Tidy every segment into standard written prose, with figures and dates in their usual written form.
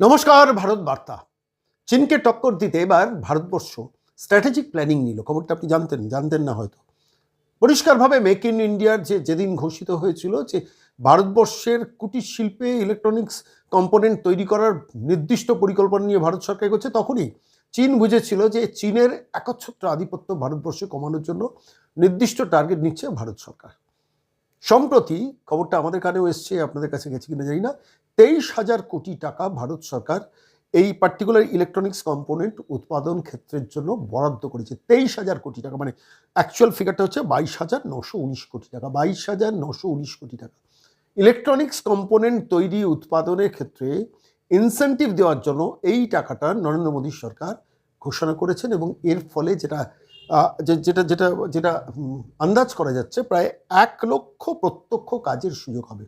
নমস্কার। ভারত বার্তা। চীনকে টক্কর দিতে এবার ভারতবর্ষ স্ট্র্যাটেজিক প্ল্যানিং নিল। খবরটা আপনি জানতেন না হয়তো। পরিষ্কারভাবে মেক ইন ইন্ডিয়ার যেদিন ঘোষিত হয়েছিল যে ভারতবর্ষের কুটির শিল্পে ইলেকট্রনিক্স কম্পোনেন্ট তৈরি করার নির্দিষ্ট পরিকল্পনা নিয়ে ভারত সরকার এগোচ্ছে, তখনই চীন বুঝেছিল যে চীনের একচ্ছত্র আধিপত্য ভারতবর্ষে কমানোর জন্য নির্দিষ্ট টার্গেট নিচ্ছে ভারত সরকার। সম্প্রতি খবরটা আমাদের কানেও এসছে, আপনাদের কাছে গেছে কিনা জানি না, 23,000 কোটি টাকা ভারত সরকার এই পার্টিকুলার ইলেকট্রনিক্স কম্পোনেন্ট উৎপাদন ক্ষেত্রের জন্য বরাদ্দ করেছে। 23,000 কোটি টাকা, মানে অ্যাকচুয়াল ফিগারটা হচ্ছে 22,919 কোটি টাকা। 22,919 কোটি টাকা ইলেকট্রনিক্স কম্পোনেন্ট তৈরি উৎপাদনের ক্ষেত্রে ইনসেন্টিভ দেওয়ার জন্য এই টাকাটা নরেন্দ্র মোদী সরকার ঘোষণা করেছেন। এবং এর ফলে যেটা যেটা যেটা যেটা আন্দাজ করা যাচ্ছে, প্রায় 1 লক্ষ প্রত্যক্ষ কাজের সুযোগ হবে,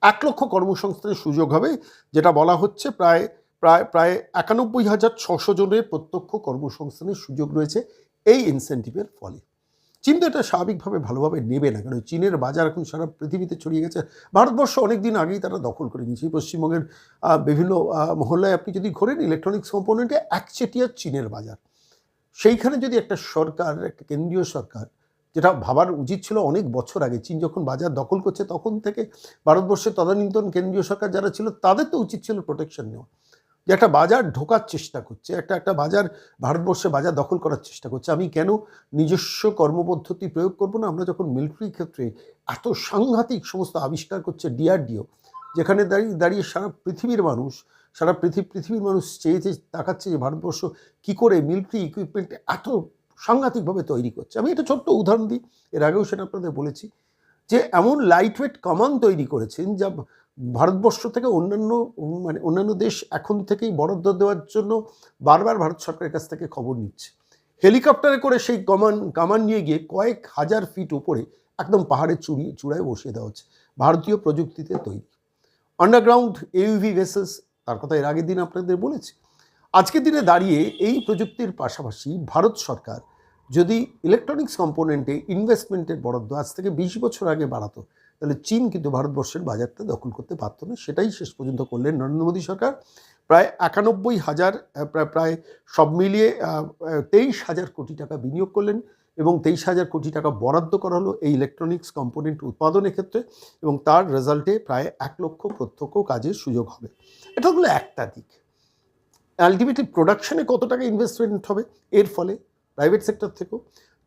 1 লক্ষ কর্মসংস্থানের সুযোগ হবে, যেটা বলা হচ্ছে প্রায় প্রায় প্রায় 91,600 জনের প্রত্যক্ষ কর্মসংস্থানের সুযোগ রয়েছে এই ইনসেন্টিভের ফলে। চীন তো এটা স্বাভাবিকভাবে ভালোভাবে নেবে না, কারণ চীনের বাজার এখন সারা পৃথিবীতে ছড়িয়ে গেছে। ভারতবর্ষ অনেক দিন আগেই তারা দখল করে নিয়েছে। পশ্চিমবঙ্গের বিভিন্ন মহল্লায় আপনি যদি ঘোরেন, ইলেকট্রনিক্স কম্পোনেন্টে একচেটিয়া চীনের বাজার। সেইখানে যদি একটা সরকার, একটা কেন্দ্রীয় সরকার, যেটা ভাবার উচিত ছিল অনেক বছর আগে, চীন যখন বাজার দখল করছে তখন থেকে ভারতবর্ষের তদানীন্তন কেন্দ্রীয় সরকার যারা ছিল তাদের তো উচিত ছিল প্রোটেকশন নেওয়া। যে একটা বাজার ঢোকার চেষ্টা করছে, একটা বাজার, ভারতবর্ষে বাজার দখল করার চেষ্টা করছে, আমি কেন নিজস্ব কর্মপদ্ধতি প্রয়োগ করব না? আমরা যখন মিলিটারি ক্ষেত্রে এত সাংঘাতিক সমস্ত আবিষ্কার করছে ডিআরডিও, যেখানে দাঁড়িয়ে দাঁড়িয়ে সারা পৃথিবীর মানুষ, সারা পৃথিবীর মানুষ চেয়েছে, তাকাচ্ছে যে ভারতবর্ষ কী করে মিলিটারি ইকুইপমেন্ট এত সাংঘাতিকভাবে তৈরি করছে। আমি একটা ছোট্ট উদাহরণ দিই, এর আগেও সেটা আপনাদের বলেছি, যে এমন লাইটওয়েট কামান তৈরি করেছেন যা ভারতবর্ষ থেকে অন্যান্য দেশ এখন থেকেই বরাদ্দ দেওয়ার জন্য বারবার ভারত সরকারের কাছ থেকে খবর নিচ্ছে। হেলিকপ্টারে করে সেই কামান নিয়ে গিয়ে কয়েক হাজার ফিট উপরে একদম পাহাড়ের চূড়ায় বসিয়ে দেওয়া হচ্ছে, ভারতীয় প্রযুক্তিতে তৈরি। আন্ডারগ্রাউন্ড এউভি ভেসেলস, তার কথা এর আগের দিন আপনাদের বলেছি। আজকের দিনে দাঁড়িয়ে এই প্রযুক্তির পাশাপাশি ভারত সরকার যদি ইলেকট্রনিক্স কম্পোনেন্টে ইনভেস্টমেন্টের বরাদ্দ আজ থেকে 20 বছর আগে বাড়াতো, তাহলে চীন কিন্তু ভারতবর্ষের বাজারটা দখল করতে পারতো না। সেটাই শেষ পর্যন্ত করলেন নরেন্দ্র মোদী সরকার। প্রায় 91,000, প্রায় সব মিলিয়ে 23,000 কোটি টাকা বিনিয়োগ করলেন এবং 23,000 কোটি টাকা বরাদ্দ করা হলো এই ইলেকট্রনিক্স কম্পোনেন্ট উৎপাদনের ক্ষেত্রে, এবং তার রেজাল্টে প্রায় 1 লক্ষ প্রত্যক্ষ কাজের সুযোগ হবে। এটা হলো একটা দিক। আলটিমেটলি প্রোডাকশনে কত টাকা ইনভেস্টমেন্ট হবে এর ফলে প্রাইভেট সেক্টর থেকেও?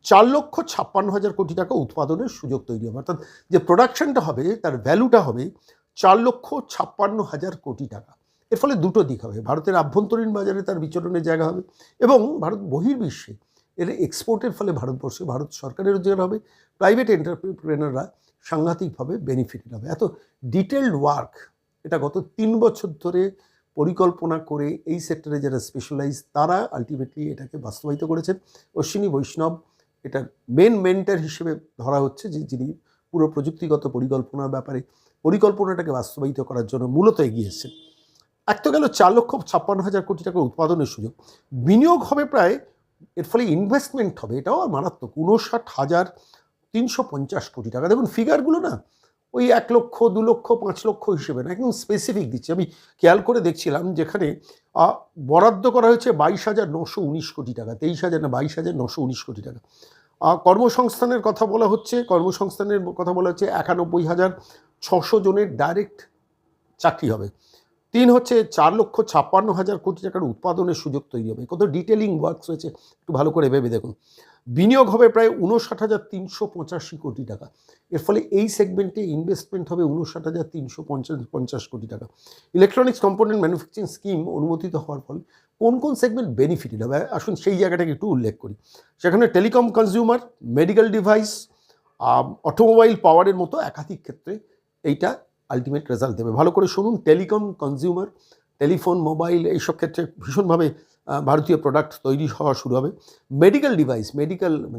4,56,000 কোটি টাকা উৎপাদনের সুযোগ তৈরি হবে। অর্থাৎ যে প্রোডাকশনটা হবে তার ভ্যালুটা হবে 4,56,000 কোটি টাকা। এর ফলে দুটো দিক হবে, ভারতের আভ্যন্তরীণ বাজারে তার বিচরণের জায়গা হবে, এবং ভারত বহির্বিশ্বে এর এক্সপোর্টের ফলে ভারতবর্ষে ভারত সরকারের রোজগার হবে, প্রাইভেট এন্টারপ্রেনাররা সাংঘাতিকভাবে বেনিফিটেড হবে। এত ডিটেলড ওয়ার্ক এটা গত 3 বছর ধরে পরিকল্পনা করে এই সেক্টরে যারা স্পেশালাইজ তারা আলটিমেটলি এটাকে বাস্তবায়িত করেছেন। অশ্বিনী বৈষ্ণব এটার মেন মেন্টার হিসেবে ধরা হচ্ছে, যে যিনি পুরো প্রযুক্তিগত পরিকল্পনার ব্যাপারে পরিকল্পনাটাকে বাস্তবায়িত করার জন্য মূলত এগিয়ে এসেছেন। এক তো গেল 4,56,000 কোটি টাকা উৎপাদনের সুযোগ, বিনিয়োগ হবে প্রায়, এর ফলে ইনভেস্টমেন্ট হবে, এটাও আর মারাত্মক, 59,350 কোটি টাকা। দেখুন ফিগারগুলো না ওই 1 লক্ষ, 2 লক্ষ, 5 লক্ষ হিসেবে না, একদম স্পেসিফিক দিচ্ছি। আমি খেয়াল করে দেখছিলাম, যেখানে বরাদ্দ করা হয়েছে 22,919 কোটি টাকা, 23,000 না 22,919 কোটি টাকা। কর্মসংস্থানের কথা বলা হচ্ছে, 91,600 জনের ডাইরেক্ট চাকরি হবে। 3 হচ্ছে 4,56,000 কোটি টাকার উৎপাদনের সুযোগ তৈরি হবে। কত ডিটেলিং ওয়ার্কস হয়েছে একটু ভালো করে ভেবে দেখুন। বিনিয়োগ হবে প্রায় 59,385 কোটি টাকা। এর ফলে এই সেগমেন্টে ইনভেস্টমেন্ট হবে 59,350 কোটি টাকা। ইলেকট্রনিক্স কম্পোনেন্ট ম্যানুফ্যাকচারিং স্কিম অনুমোদিত হওয়ার ফলে কোন কোন সেগমেন্ট বেনিফিটেড হবে আসুন সেই জায়গাটাকে একটু উল্লেখ করি। সেখানে telecom consumer, medical device, automobile পাওয়ারের মতো একাধিক ক্ষেত্রে এইটা আলটিমেট রেজাল্ট দেবে। ভালো করে শুনুন, টেলিকম কনজিউমার, টেলিফোন, মোবাইল, এইসব ক্ষেত্রে ভীষণভাবে ভারতীয় প্রোডাক্ট তৈরি হওয়া শুরু হবে। মেডিকেল ডিভাইস,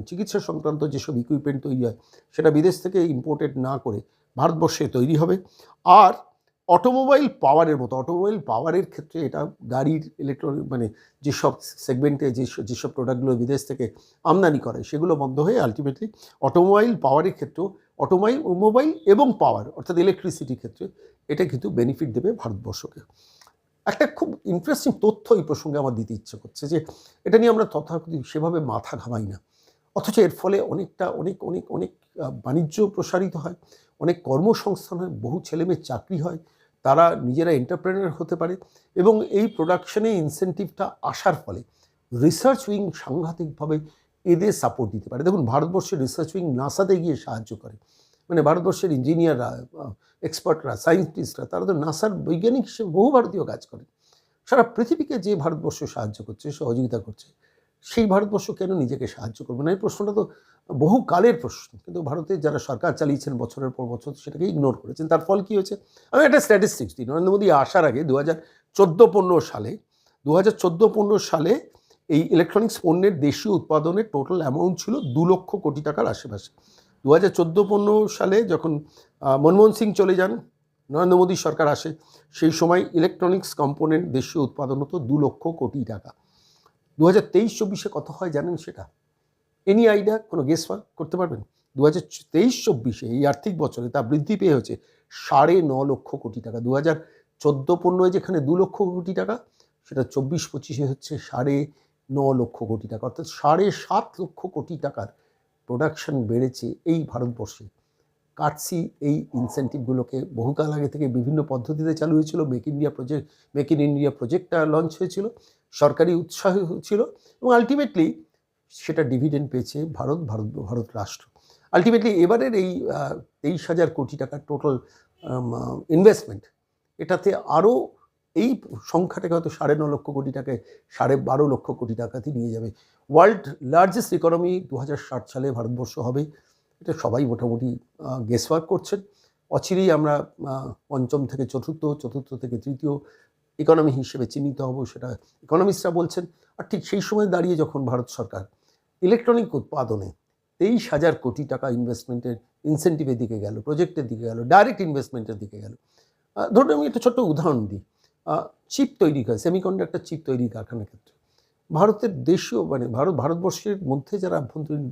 চিকিৎসা সংক্রান্ত যেসব ইকুইপমেন্ট তৈরি হয় সেটা বিদেশ থেকে ইম্পোর্টেড না করে ভারতবর্ষে তৈরি হবে। আর অটোমোবাইল পাওয়ারের ক্ষেত্রে এটা গাড়ির যেসব সেগমেন্টে যেসব প্রোডাক্টগুলো বিদেশ থেকে আমদানি করে সেগুলো বন্ধ হয়ে আলটিমেটলি অটোমোবাইল পাওয়ারের ক্ষেত্রেও, মোবাইল এবং পাওয়ার অর্থাৎ ইলেকট্রিসিটির ক্ষেত্রে এটা কিন্তু বেনিফিট দেবে ভারতবর্ষকে। একটা খুব ইন্টারেস্টিং তথ্য এই প্রসঙ্গে আমার দিতে ইচ্ছে করছে, যে এটা নিয়ে আমরা তথাকথিত সেভাবে মাথা ঘামাই না, অথচ এর ফলে অনেকটা অনেক অনেক অনেক বাণিজ্য প্রসারিত হয়, অনেক কর্মসংস্থান হয়, বহু ছেলেমেয়ের চাকরি হয়, তারা নিজেরা এন্টারপ্রেনার হতে পারে, এবং এই প্রোডাকশনে ইনসেন্টিভটা আসার ফলে রিসার্চ উইং সাংঘাতিকভাবে এদের সাপোর্ট দিতে পারে। দেখুন, ভারতবর্ষের রিসার্চ উইং নাসাতে গিয়ে সাহায্য করে, মানে ভারতবর্ষের ইঞ্জিনিয়াররা, এক্সপার্টরা, সায়েন্টিস্টরা, তারা তো নাসার বৈজ্ঞানিক হিসেবে বহু ভারতীয় কাজ করে। সারা পৃথিবীকে যে ভারতবর্ষ সাহায্য করছে, সহযোগিতা করছে, সেই ভারতবর্ষ কেন নিজেকে সাহায্য করবে না? এই প্রশ্নটা তো বহু কালের প্রশ্ন, কিন্তু ভারতের যারা সরকার চালিয়েছেন বছরের পর বছর সেটাকে ইগনোর করেছেন। তার ফল কী হয়েছে? আমি একটা স্ট্যাটিস্টিক্স দিই। নরেন্দ্র মোদী আসার আগে 2014-15 সালে এই ইলেকট্রনিক্স পণ্যের দেশীয় উৎপাদনের টোটাল অ্যামাউন্ট ছিল 2 লক্ষ কোটি টাকার আশেপাশে। 2014-15 সালে যখন মনমোহন সিং চলে যান, নরেন্দ্র মোদী সরকার আসে, সেই সময় ইলেকট্রনিক্স কম্পোনেন্ট দেশীয় উৎপাদন হতো 2 লক্ষ কোটি টাকা। 2023-24 কত হয় জানেন সেটা? Any idea? কোনো গেস করতে পারবেন? 2023-24 এই আর্থিক বছরে তা বৃদ্ধি পেয়ে হচ্ছে 9.5 লক্ষ কোটি টাকা। 2014-15 যেখানে 2 লক্ষ কোটি টাকা, সেটা 24-25 হচ্ছে 9.5 লক্ষ কোটি টাকা, অর্থাৎ 7.5 লক্ষ কোটি টাকার প্রোডাকশন বেড়েছে এই ভারতবর্ষে। কাটসি এই ইনসেন্টিভগুলোকে বহুকাল আগে থেকে বিভিন্ন পদ্ধতিতে চালু হয়েছিল। মেক ইন ইন্ডিয়া প্রজেক্টটা লঞ্চ হয়েছিল, সরকারি উৎসাহ ছিল, এবং আলটিমেটলি সেটা ডিভিডেন্ড পেয়েছে ভারত রাষ্ট্র। আলটিমেটলি এবারের এই 23,000 কোটি টাকার টোটাল ইনভেস্টমেন্ট, এটাতে আরও এই সংখ্যাটাকে হয়তো 9.5 লক্ষ কোটি টাকায় 12.5 লক্ষ কোটি টাকাতে নিয়ে যাবে। ওয়ার্ল্ড লার্জেস্ট ইকোনমি 2060 সালে ভারতবর্ষ হবে, এটা সবাই মোটামুটি গেসওয়ার্ক করছেন। অচিরেই আমরা পঞ্চম থেকে চতুর্থ, চতুর্থ থেকে তৃতীয় ইকোনমি হিসেবে চিহ্নিত হব, সেটা ইকোনমিস্টরা বলছেন। আর ঠিক সেই সময় দাঁড়িয়ে যখন ভারত সরকার ইলেকট্রনিক উৎপাদনে 23,000 কোটি টাকা ইনভেস্টমেন্টের ইনসেন্টিভের দিকে গেল, প্রজেক্টের দিকে গেল, ডাইরেক্ট ইনভেস্টমেন্টের দিকে গেল। ধরুন আমি একটা ছোট্ট উদাহরণ দিই, চিপ তৈরি হয়, সেমিকন্ডাক্টর চিপ তৈরি কারখানার ক্ষেত্রে ভারতের দেশীয় মানে ভারতবর্ষের মধ্যে যারা আভ্যন্তরীণ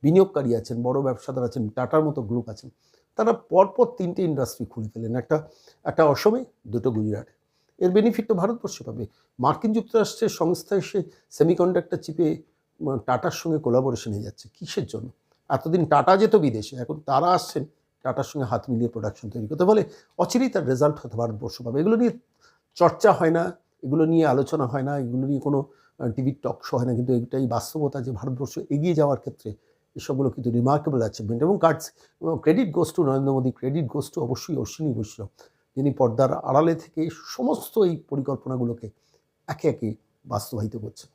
বিনিয়োগকারী আছেন, বড় ব্যবসাদার আছেন, টাটার মতো গ্রুপ আছেন, তারা পরপর 3টে ইন্ডাস্ট্রি খুলে ফেলেন, একটা অসমে, 2টো গুজরাটে। এর বেনিফিট তো ভারতবর্ষে পাবে। মার্কিন যুক্তরাষ্ট্রের সংস্থা এসে সেমিকন্ডাক্টর চিপে টাটার সঙ্গে কোলাবোরেশনে যাচ্ছে, কিসের জন্য? এতদিন টাটা যেত বিদেশে, এখন তারা আসছেন টাটার সঙ্গে হাত মিলিয়ে প্রোডাকশন তৈরি করতে। বলে অচিরেই তার রেজাল্ট হয়তো ভারতবর্ষ পাবে। এগুলো নিয়ে চর্চা হয় না, এগুলো নিয়ে আলোচনা হয় না, এগুলো নিয়ে কোনো টিভির টক শো হয় না, কিন্তু এটাই বাস্তবতা যে ভারতবর্ষ এগিয়ে যাওয়ার ক্ষেত্রে এসবগুলো কিন্তু রিমার্কেবল অ্যাচিভমেন্ট। এবং credit goes to Narendra Modi, credit goes to অবশ্যই অশ্বিনী বৈষ্ণব, যিনি পর্দার আড়ালে থেকে সমস্ত এই পরিকল্পনাগুলোকে একে একে বাস্তবায়িত করছেন।